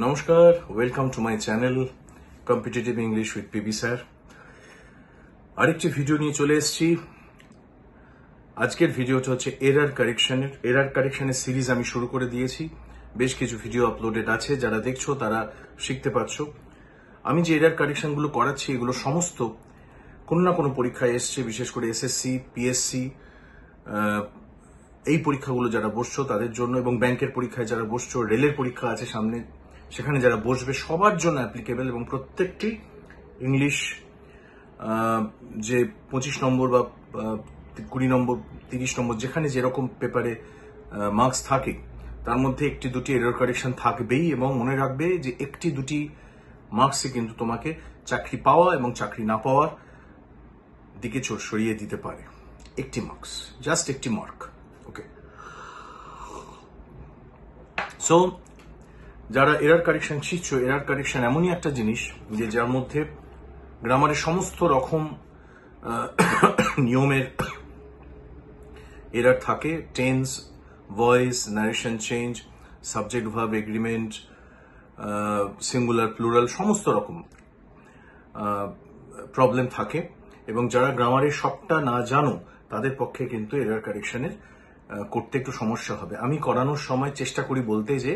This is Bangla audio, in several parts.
নমস্কার, welcome to my channel competitive English with PB sir. আরেকটি ভিডিও নিয়ে চলে এসেছি। আজকের ভিডিওটা হচ্ছে এরার কারেকশনের সিরিজ আমি শুরু করে দিয়েছি। বেশ কিছু ভিডিও আপলোডেড আছে, যারা দেখছো তারা শিখতে পারছো। আমি যে এরার কারেকশনগুলো করাচ্ছি এগুলো সমস্ত কোনো না কোনো পরীক্ষায় এসছে, বিশেষ করে এসএসসি, পিএসসি এই পরীক্ষাগুলো যারা বসছো তাদের জন্য, এবং ব্যাংকের পরীক্ষায় যারা বসছো, রেলের পরীক্ষা আছে সামনে, সেখানে যারা বসবে সবার জন্য অ্যাপ্লিকেবল। এবং প্রত্যেকটি ইংলিশ যে 25 নম্বর বা 20 নম্বর, 30 নম্বর, যেখানে যেরকম পেপারে মার্কস থাকে তার মধ্যে একটি দুটি এরর কারেকশন থাকবেই। এবং মনে রাখবে যে একটি দুটি মার্কসে কিন্তু তোমাকে চাকরি পাওয়া এবং চাকরি না পাওয়ার দিকে সরিয়ে দিতে পারে। একটি মার্কস, জাস্ট একটি মার্ক। ওকে, সো যারা এরার কারেকশন শিখছো, এরার কারেকশন এমনই একটা জিনিস যে যার মধ্যে গ্রামারের সমস্ত রকম নিয়মের এরার থাকে। Tense, voice, narration change, subject verb agreement, singular plural, সমস্ত রকম প্রবলেম থাকে। এবং যারা গ্রামারের সবটা না জানো তাদের পক্ষে কিন্তু এরার কারেকশনের করতে একটু সমস্যা হবে। আমি করানোর সময় চেষ্টা করি বলতে যে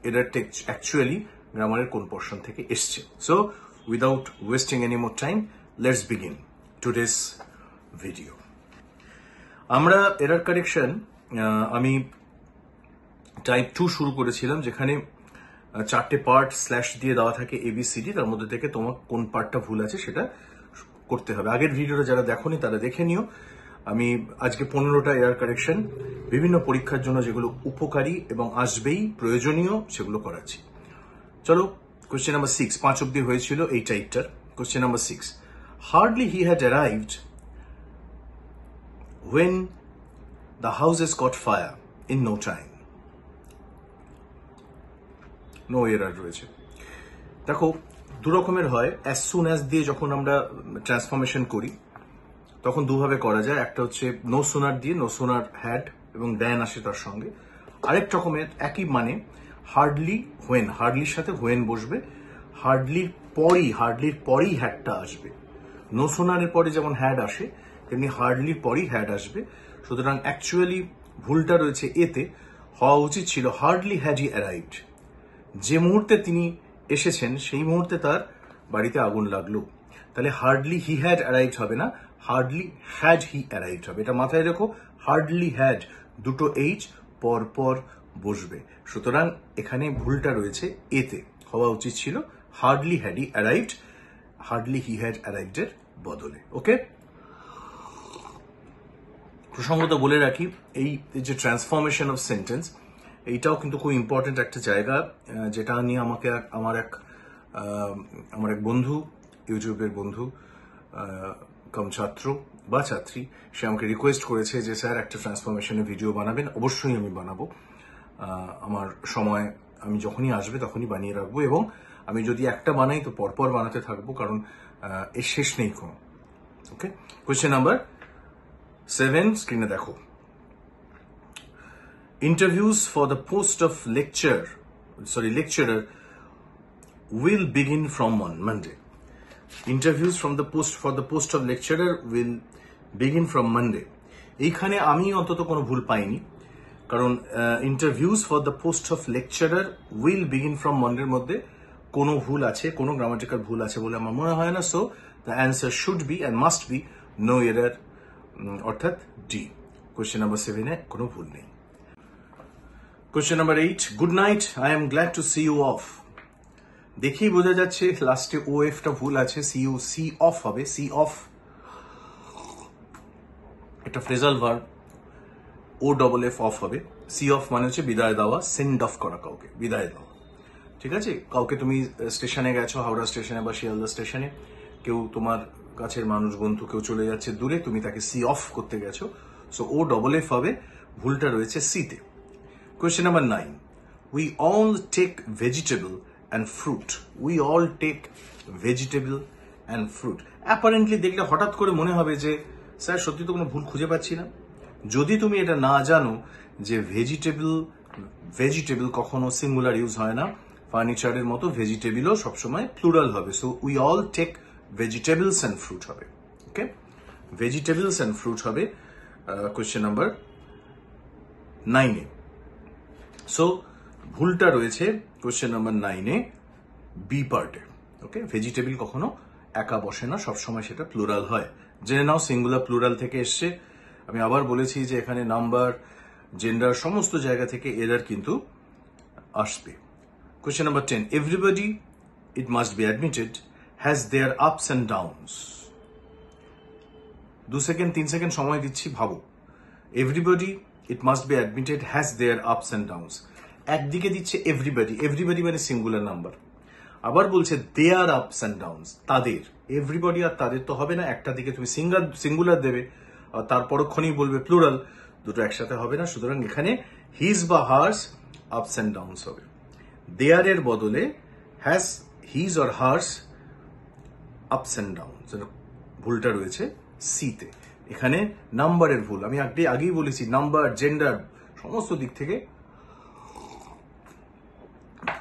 এরারটা অ্যাকচুয়ালি গ্রামারের কোন পোরশন থেকে এসছে। So without wasting any more time, let's begin today's video. আমরা এরার কারেকশন আমি টাইপ 2 শুরু করেছিলাম, যেখানে 4টে পার্ট স্ল্যাশ দিয়ে দেওয়া থাকে ABCD, তার মধ্যে থেকে তোমার কোন পার্টটা ভুল আছে সেটা করতে হবে। আগের ভিডিওটা যারা দেখোনি তারা দেখে নিও। আমি আজকে 15টা এরার কারেকশন বিভিন্ন পরীক্ষার জন্য যেগুলো উপকারী এবং আসবেই, প্রয়োজনীয়, সেগুলো করাচ্ছি। চলো, কোয়েশ্চেন নাম্বার 6, 5 অব্দি হয়েছিল এই টাইপটার। Question number 6, hardly he had arrived when the houses caught fire in no time. No error রয়েছে। দেখো, দু রকমের হয়। অ্যাজ সুন অ্যাজ দিয়ে যখন আমরা ট্রান্সফরমেশন করি তখন দুভাবে করা যায়। একটা হচ্ছে নো সুনার দিয়ে, নো সুনার হ্যাড এবং দেন আসে তার সঙ্গে। আরেক রকমের একই মানে হার্ডলি হোয়েন, হার্ডলির সাথে হোয়েন বসবে, হার্ডলির পরই হ্যাডটা আসবে। নো সুনারের পরে যেমন হ্যাড আসে তেমনি হার্ডলির পরই হ্যাড আসবে। সুতরাং অ্যাকচুয়ালি ভুলটা রয়েছে এতে। হওয়া উচিত ছিল হার্ডলি হ্যাড হি অ্যারাইভড, যে মুহূর্তে তিনি এসেছেন সেই মুহূর্তে তার বাড়িতে আগুন লাগলো। তাহলে হার্ডলি হি হ্যাড অ্যারাইভড হবে না, হার্ডলি হ্যাড হি অ্যারাইভড হবে। এটা মাথায় রেখো, হার্ডলি হ্যাড, দুটো এইচ পর পর বসবে। সুতরাং এখানে ভুলটা রয়েছে এতে। হওয়া উচিত ছিল hardly had he arrived, hardly he had arrived এর বদলে। ওকে, প্রসঙ্গত বলে রাখি, এই যে ট্রান্সফরমেশন অফ সেন্টেন্স, এইটাও কিন্তু খুব ইম্পর্টেন্ট একটা জায়গা, যেটা নিয়ে আমাকে আমার এক বন্ধু, ইউটিউবের বন্ধু কম ছাত্র বা ছাত্রী, সে আমাকে রিকোয়েস্ট করেছে যে স্যার একটা ট্রান্সফরমেশনের ভিডিও বানাবেন। অবশ্যই আমি বানাবো। আমার সময় আমি যখনই আসবে তখনই বানিয়ে রাখবো, এবং আমি যদি একটা বানাই তো পরপর বানাতে থাকবো, কারণ এর শেষ নেই কোনো। ওকে, কোয়েশ্চেন নাম্বার 7 স্ক্রিনে দেখো। Interviews for the post of lecturer will begin from Monday. Interviews for the post of lecturer will begin from Monday. এইখানে আমি অন্তত কোনো ভুল পাইনি, কারণ interviews for the post of lecturer will begin from মন্ডের মধ্যে কোনো ভুল আছে, কোনো গ্রামাটিক্যাল ভুল আছে বলে আমার মনে হয় না। So the answer should be and must be no error, অর্থাৎ ডি। কোয়েশ্চেন নাম্বার 7-এ কোনো ভুল নেই। Question number 8, good night, I am glad to see you of. দেখেই বোঝা যাচ্ছে লাস্টে OF-টা ভুল আছে, সি অফ হবে, সি অফ। এটা ফ্রেজাল ভার্ব, OFF অফ হবে। সি অফ মানে হচ্ছে বিদায় দেওয়া, সেন্ড অফ করা, কাউকে বিদায় দেওয়া। ঠিক আছে, কাউকে তুমি স্টেশনে গেছো, হাওড়া স্টেশনে বা শিয়ালদা স্টেশনে, কেউ তোমার কাছের মানুষ, বন্ধু কেউ চলে যাচ্ছে দূরে, তুমি তাকে সি অফ করতে গেছো, সো OFF হবে। ভুলটা রয়েছে সিতে। Question number 9. We all take vegetable and fruit. We all take vegetable and fruit. Apparently দেখলে হঠাৎ করে মনে হবে যে স্যার সত্যি তো কোনো ভুল খুঁজে পাচ্ছি না। যদি তুমি এটা না জানো যে ভেজিটেবল কখনো সিঙ্গুলার ইউজ হয় না, ফার্নিচারের মতো ভেজিটেবলও সবসময় প্লুরাল হবে। So we all take vegetables and fruit হবে। ওকে, ভেজিটেবলস অ্যান্ড ফ্রুট হবে কোয়েশ্চেন নাম্বার 9-এ। সো ভুলটা রয়েছে কোয়েশ্চেন নাম্বার 9-এ বি পার্টে। ওকে, ভেজিটেবল কখনো একা বসে না, সবসময় সেটা প্লুরাল হয়। জেনে নাও সিঙ্গুলার প্লুরাল থেকে এসছে। আমি আবার বলেছি যে এখানে নাম্বার, জেন্ডার সমস্ত জায়গা থেকে এরার কিন্তু আসবে। Question number 10. Everybody, it must be admitted, has their ups and downs. 2 second 3 second সময় দিচ্ছি, ভাবো। Everybody, it must be admitted, has their ups and downs. একদিকে দিচ্ছে everybody, everybody মানে সিঙ্গুলার নাম্বার। আবার বলছে their ups and downs, তাদের। everybody আর তাদের তো হবে না, একটা দিকে তুমি সিঙ্গুলার দেবে আর তার পরক্ষণেই বলবে প্লুরাল, দুটো একসাথে হবে না। সুতরাং এখানে হিজ বা হার্স আপস অ্যান্ড ডাউনস হবে। দেয়ার এর বদলে has his or hers ups and downs. ভুলটা রয়েছে সিতে। এখানে নাম্বারের ভুল, আমি আগেই বলেছি নাম্বার, জেন্ডার সমস্ত দিক থেকে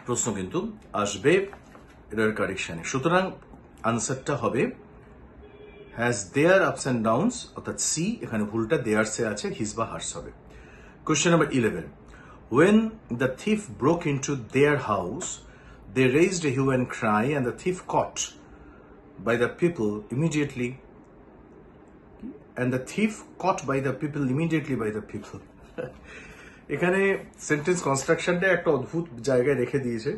প্রশ্ন কিন্তু আসবে এরর কারেকশনে। সুতরাং আনসারটা হবে হ্যাজ দেয়ার আপস অ্যান্ড ডাউনস, অর্থাৎ সি। এখানে ভুলটা দেয়ারসে আছে, হিজ বা হার্স হবে। Question number 11. When the thief broke into their house, they raised a hue and cry, and the thief caught by the people immediately by the people. এখানে সেন্টেন্স কনস্ট্রাকশনটা একটা অদ্ভুত জায়গায় রেখে দিয়েছে।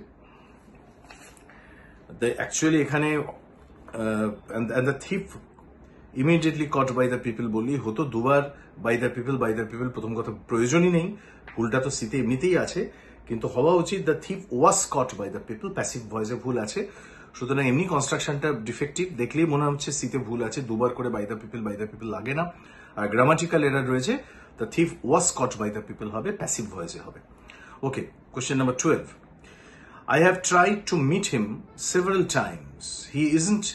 অ্যাকচুয়ালি এখানে and the thief immediately caught by the people বলি হতো, দুবার by the people প্রথম কথা প্রয়োজনই নেই, ভুলটা তো সিতে এমনিতেই আছে, কিন্তু হওয়া উচিত the thief was caught by the people, passive ভয়েসে ভুল আছে। সুতরাং এমনি কনস্ট্রাকশনটা ডিফেক্টিভ, দেখলেই মনে হচ্ছে সিতে ভুল আছে, দুবার করে by the people লাগে না। আর গ্রামাটিক্যাল এরর রয়েছে, the thief was caught by the people হবে, প্যাসিভ ভয়েসে হবে। ওকে, question number 12. I have tried to meet him several times. He isn't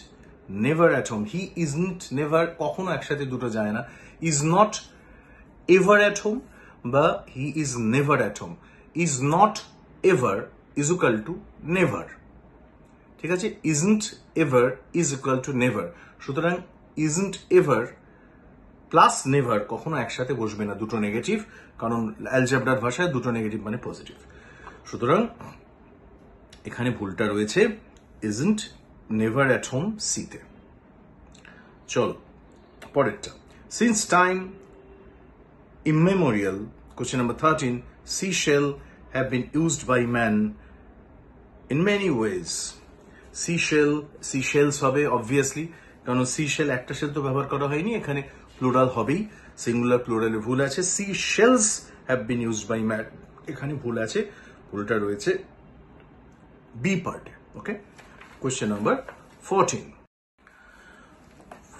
never at home. He isn't never কখনো একসাথে দুটো যায় না। is not ever at home বা he is never at home. is not ever is equal to never. ঠিক আছে, isn't ever is equal to never. সুতরাং isn't ever প্লাস নেভার কখনো একসাথে বসবে না, দুটো নেগেটিভ, কারণ অ্যালজেব্রার ভাষায় দুটো নেগেটিভ মানে পজিটিভ। সুতরাং এখানে ভুলটা রয়েছে isn't never at home সিতে। চল পরেরটা। Since time immemorial, question number 13, seashell have been used by man in many ways. seashells হবে obviously, কারণ seashell একটা শেল তো ব্যবহার করা হয়নি, এখানে প্লুরাল হবেই, সিঙ্গুলার প্লুরালে ভুল আছে। seashells have been used by man, এখানে ভুল আছে, ভুলটা রয়েছে বি পার্টে। ওকে, কোয়েশ্চেন নাম্বার 14.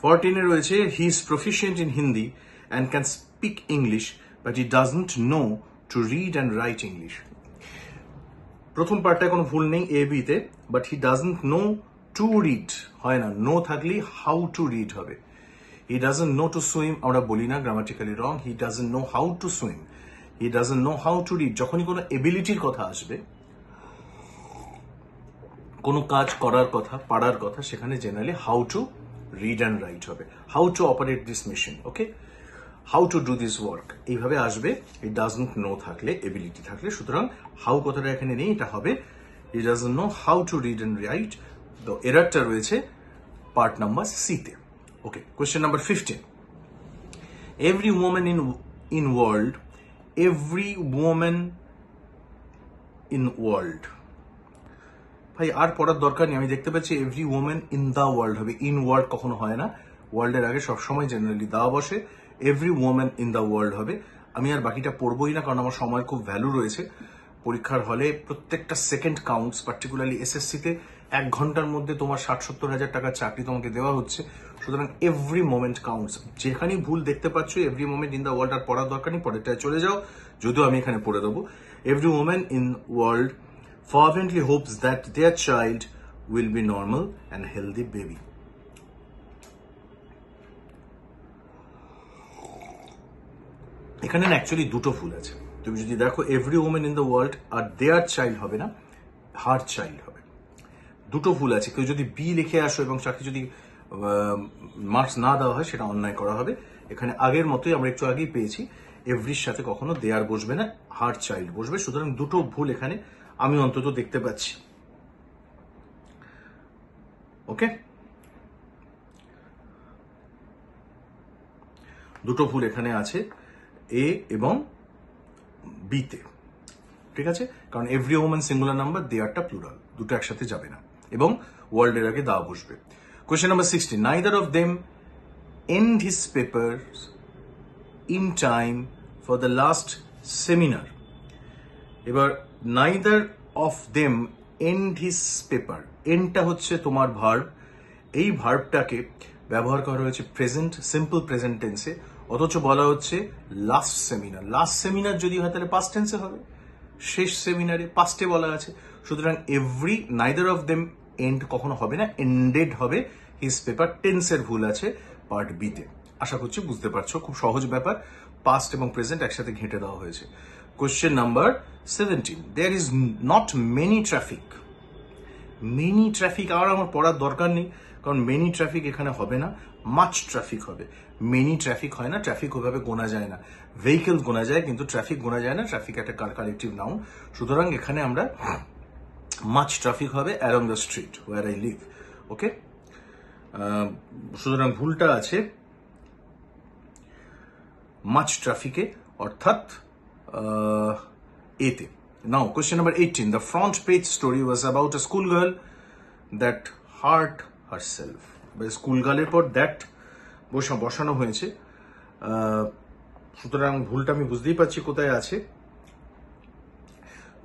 14 এ রয়েছে he is proficient in Hindi and can speak English but he doesn't no two read and right English. প্রথম পার্টটা কোনো ভুল নেই এ বিতে, but he doesn't no to read হয় না, নো থাকলেই হাউ টু রিড হবে। He doesn't no to swim আমরা বলি না, grammatically wrong. He doesn't know how to swim, he doesn't know how to read. যখনই কোনো এবিলিটির কথা আসবে, কোনো কাজ করার কথা, পারার কথা, সেখানে generally how to read and write হবে, how to operate this machine, okay, how to do this work, এইভাবে আসবে। ইট ডাজন্ট নো থাকলে, এবিলিটি থাকলে। সুতরাং হাউ কথাটা এখানে নেই, এটা হবে he doesn't know how to read and write. তো এরারটা রয়েছে পার্ট নাম্বার সিতে। Okay, question number 15. Every woman in world, ভাই আর পড়ার দরকার নেই, আমি দেখতে পাচ্ছি every women in the world হবে, ইন ওয়ার্ল্ড কখনো হয় না, ওয়ার্ল্ডের আগে সবসময় জেনারেলি দা বসে, every women in the world হবে। আমি আর বাকিটা পড়বোই না, কারণ আমার সময়ের খুব ভ্যালু রয়েছে। পরীক্ষার হলে প্রত্যেকটা সেকেন্ড কাউন্টস, পার্টিকুলারলি এসএসসিতে 1 ঘন্টার মধ্যে তোমার 60-70 হাজার টাকার চাকরি তোমাকে দেওয়া হচ্ছে। সুতরাং এভরি মোমেন্ট কাউন্টস। যেখানেই ভুল দেখতে পাচ্ছ every moment in the world আর পড়ার দরকার নেই, পরেরটায় চলে যাও, যদিও আমি এখানে পড়ে দেবো। Every women in world fervently hopes that their child will be normal and healthy baby. এখানে অ্যাকচুয়ালি দুটো ভুল আছে। তুমি যদি দেখো every women in the world আর দেয়ার চাইল্ড হবে না, হার চাইল্ড হবে। দুটো ভুল আছে, কেউ যদি বি লিখে আসো এবং তাকে যদি মার্কস না দেওয়া হয় সেটা অন্যায় করা হবে। এখানে আগের মতোই আমরা একটু আগেই পেয়েছি, এভরির সাথে কখনো দেয়ার বসবে না, হার চাইল্ড বসবে। সুতরাং দুটো ভুল এখানে আমি অন্তত দেখতে পাচ্ছি। ওকে, দুটো ভুল এখানে আছে এ এবং বিতে, ঠিক আছে? কারণ এভরি ওম্যান সিঙ্গুলার নাম্বার, দেয়ারটা প্লুরাল, দুটো একসাথে যাবে না এবং ওয়ার্ল্ড এর আগে দা বসবে। Question number 16, neither of them end his papers in time for the last seminar. এবার neither of them end his paper, এন্ডটা হচ্ছে তোমার ভার্ব, এই ভার্বটাকে ব্যবহার করা হয়েছে প্রেজেন্ট, সিম্পল প্রেজেন্ট টেন্সে, অথচ বলা হচ্ছে লাস্ট সেমিনার। লাস্ট সেমিনার যদি হয় তাহলে পাস্ট টেন্সে হবে, শেষ সেমিনারে পাস্টে বলা আছে। সুতরাং every, neither of them and কখনো হবে না, এন্ডেড হবে। হিজ পেপার, টেন্সের ভুল আছে পার্ট বিতে। আশা করছি বুঝতে পারছো, খুব সহজ ব্যাপার, পাস্ট এবং প্রেজেন্ট একসাথে ঘেঁটে দেওয়া হয়েছে। Question number 17, there is not many traffic. Many traffic আর আমার পড়ার দরকার নেই, কারণ মেনি ট্রাফিক এখানে হবে না, মাচ ট্রাফিক হবে। মেনি ট্রাফিক হয় না, ট্রাফিক ওইভাবে গোনা যায় না, ভেহিকেল গোনা যায় কিন্তু ট্রাফিক গোনা যায় না, ট্রাফিক একটা কালেকটিভ নাউন। সুতরাং এখানে আমরা মাচ ট্রাফিক হবে along the street where I live. Okay, সুতরাং ভুলটা আছে মাচ ট্রাফিকে, অর্থাৎ এতে। Now, question number 18. The front page story was about a schoolgirl that hurt herself. স্কুলগার্লের পর দ্যাট বসানো হয়েছে, সুতরাং ভুলটা আমি বুঝতেই পারছি কোথায় আছে।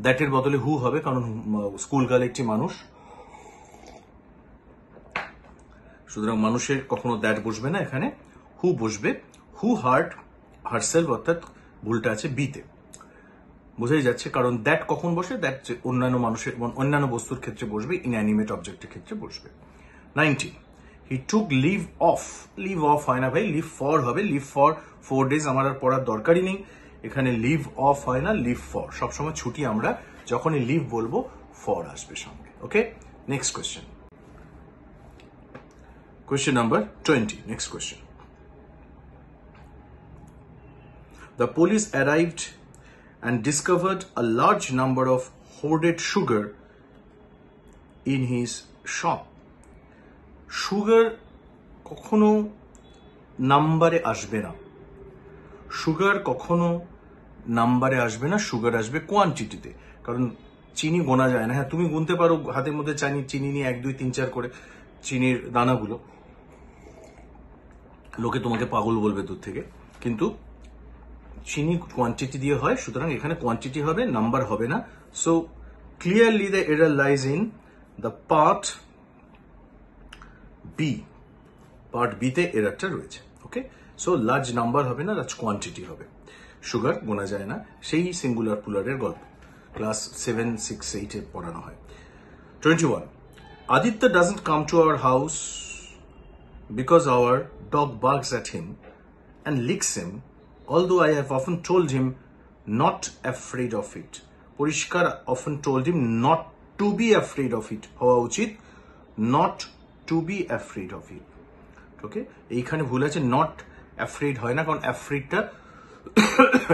দ্যাটের বদলে হু হবে, কারণ স্কুলগার্ল একটি মানুষ, সুতরাং মানুষের কখনো দ্যাট বসবে না, এখানে হু বসবে। হু হার্ট হারসেলফ, অর্থাৎ ভুলটা আছে বিতে, বোঝাই যাচ্ছে। কারণ দ্যাট কখন বসে, দ্যাট অন্যান্য মানুষের, অন্যান্য বস্তুর ক্ষেত্রে বসবে, ইনঅ্যানিমেট অবজেক্টের ক্ষেত্রে বসবে। 19, he took leave of. Leave of হয় না ভাই, লিভ ফর হবে। লিভ ফর 4 days আমার আর পড়ার দরকারই নেই, এখানে লিভ অফ হয় না, লিভ ফর। সবসময় ছুটি আমরা যখনই লিভ বলবো ফর আসবে সঙ্গে। Okay, next question, question number 20, next question. The police arrived and discovered a large number of hoarded sugar in his shop. Sugar কখনো নাম্বারে আসবে না, সুগার কখনো নাম্বারে আসবে না, সুগার আসবে কোয়ান্টিটিতে। কারণ চিনি গোনা যায় না। হ্যাঁ, তুমি গুনতে পারো হাতের মধ্যে চিনি নিয়ে 1, 2, 3, 4 করে চিনির দানাগুলো, লোকে তোমাকে পাগল বলবে দূর থেকে, কিন্তু চিনি কোয়ান্টিটি দিয়ে হয়, সুতরাং এখানে কোয়ান্টিটি হবে, নাম্বার হবে না। So clearly the error lies in the part B, part বিতে এররটা রয়েছে। ওকে, সো লার্জ নাম্বার হবে না, লার্জ কোয়ান্টিটি হবে। সুগার গোনা যায় না, সেই সিঙ্গুলার প্লুরালের গল্প ক্লাস 7, 6, 8 এ পড়ানো হয়। 21, Aditya doesn't come to our house because our dog barks at him and licks him, although I have often told him not afraid of it. পরিষ্কার often told him not to be afraid of it হওয়া উচিত, not to be afraid of it. ওকে, এইখানে ভুল আছে, not afraid হয় না, কারণ afraidটা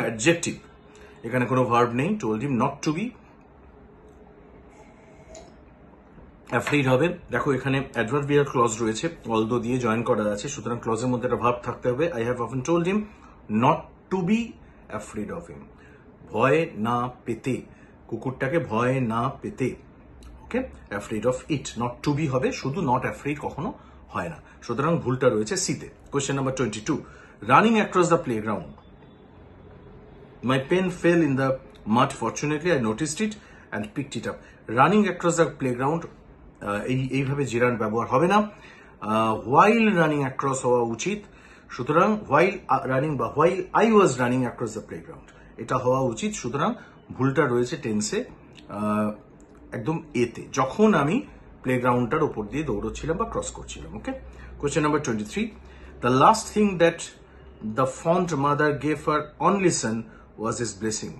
অ্যাডজেক্টিভ, এখানে কোনো ভার্ব নেই। told him not to be afraid হবে। দেখো এখানে অ্যাডভার্বিয়াল ক্লজ রয়েছে, অলদো দিয়ে জয়েন করা আছে, সুতরাং ক্লজের মধ্যে একটা ভার্ব থাকতে হবে। I have often told him not to be afraid of him, ভয় না পেতে, কুকুরটাকে ভয় না পেতে। ওকে, afraid of it, not to be হবে, শুধু not afraid কখনো হয় না, সুতরাং ভুলটা রয়েছে সিতে। Question number 22, running across the playground, my pen fell in the mud, fortunately I noticed it and picked it up. Running across the playground, এইভাবে জিরান ব্যবহার হবে না, while রানিং অ্যাক্রস হওয়া উচিত। সুতরাং while রানিং বা while I was running across the playground এটা হওয়া উচিত। সুতরাং ভুলটা রয়েছে টেন্সে, একদম এতে, যখন আমি প্লেগ্রাউন্ডটার উপর দিয়ে দৌড়চ্ছিলাম বা ক্রস করছিলাম। ওকে, question number 23, the last thing that the fond mother gave her only son was his blessing.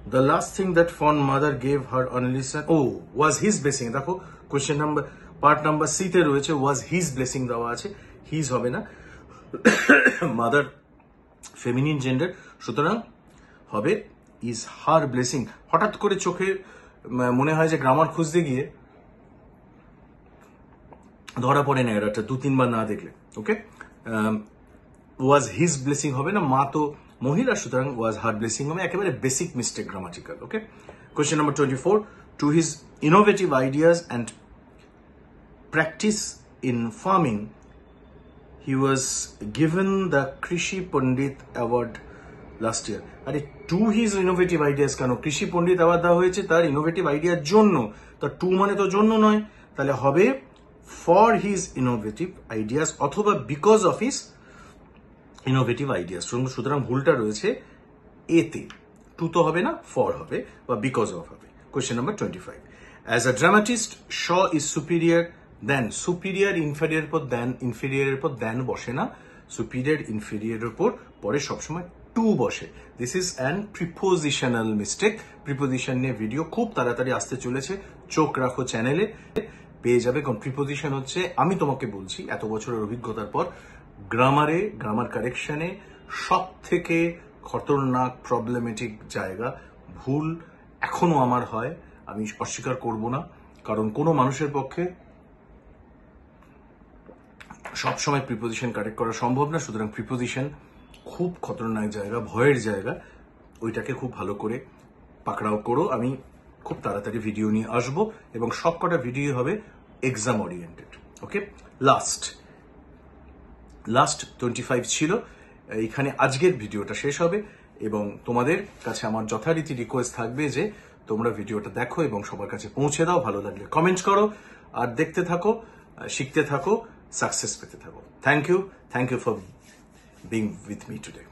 The last thing that fond mother gave her only son, was his blessing. দেখো question number part number C তে রয়েছে was his blessing দেওয়া আছে, his হবে না, মাদার ফেমিনিন জেন্ডার, সুতরাং হবে is her blessing. হঠাৎ করে চোখে মনে হয় যে গ্রামার খুঁজতে গিয়ে ধরা পড়ে না এটা 2-3 বার না দেখলে। ওকে, was his blessing হবে না, মা তো মহিলা, সুতরাং was her blessing হবে, একেবারে basic mistake grammatical. Okay, question number 24, to his innovative ideas and practice in farming he was given the Krishi Pandit Award last year. আরে টু হিজ ইনোভেটিভ আইডিয়াস কেন, কৃষি পণ্ডিত অ্যাওয়ার্ড দেওয়া হয়েছে তার ইনোভেটিভ আইডিয়ার জন্য, তার টু মানে তো জন্য নয়, তাহলে হবে ফর হিজ ইনোভেটিভ আইডিয়াস অথবা because of his innovative ideas. সুতরাং ভুলটা রয়েছে এতে, টু তো হবে না, ফর হবে বা বিকজ অফ হবে। Question number 25, as a dramatist Shaw is superior then, superior inferior পর দেন, ইনফেরিয়ারের পর দেন বসে না, সুপিরিয়ার ইনফেরিয়ারের পর পরে সবসময় টু বসে। This is an prepositional mistake. Preposition নিয়ে ভিডিও খুব তাড়াতাড়ি আসতে চলেছে, চোখ রাখো চ্যানেলে, পেয়ে যাবে। কারণ প্রিপোজিশন হচ্ছে, আমি তোমাকে বলছি এত বছরের অভিজ্ঞতার পর, গ্রামার কারেকশনে সব থেকে খতরনাক প্রবলেমেটিক জায়গা। ভুল এখনো আমার হয়, আমি অস্বীকার করব না, কারণ কোনো মানুষের পক্ষে সবসময় প্রিপোজিশন কারেক্ট করা সম্ভব না। সুতরাং প্রিপোজিশন খুব খতরনাক জায়গা, ভয়ের জায়গা, ওইটাকে খুব ভালো করে পাকড়াও করো। আমি খুব তাড়াতাড়ি ভিডিও নিয়ে আসবো এবং সবকটা ভিডিও হবে এক্সাম ওরিয়েন্টেড। ওকে, লাস্ট 25 ছিল, এখানে আজকের ভিডিওটা শেষ হবে এবং তোমাদের কাছে আমার যথারীতি রিকোয়েস্ট থাকবে যে তোমরা ভিডিওটা দেখো এবং সবার কাছে পৌঁছে দাও। ভালো লাগলে কমেন্ট করো, আর দেখতে থাকো, শিখতে থাকো, সাকসেস পেতে থাকো। Thank you for being with me today.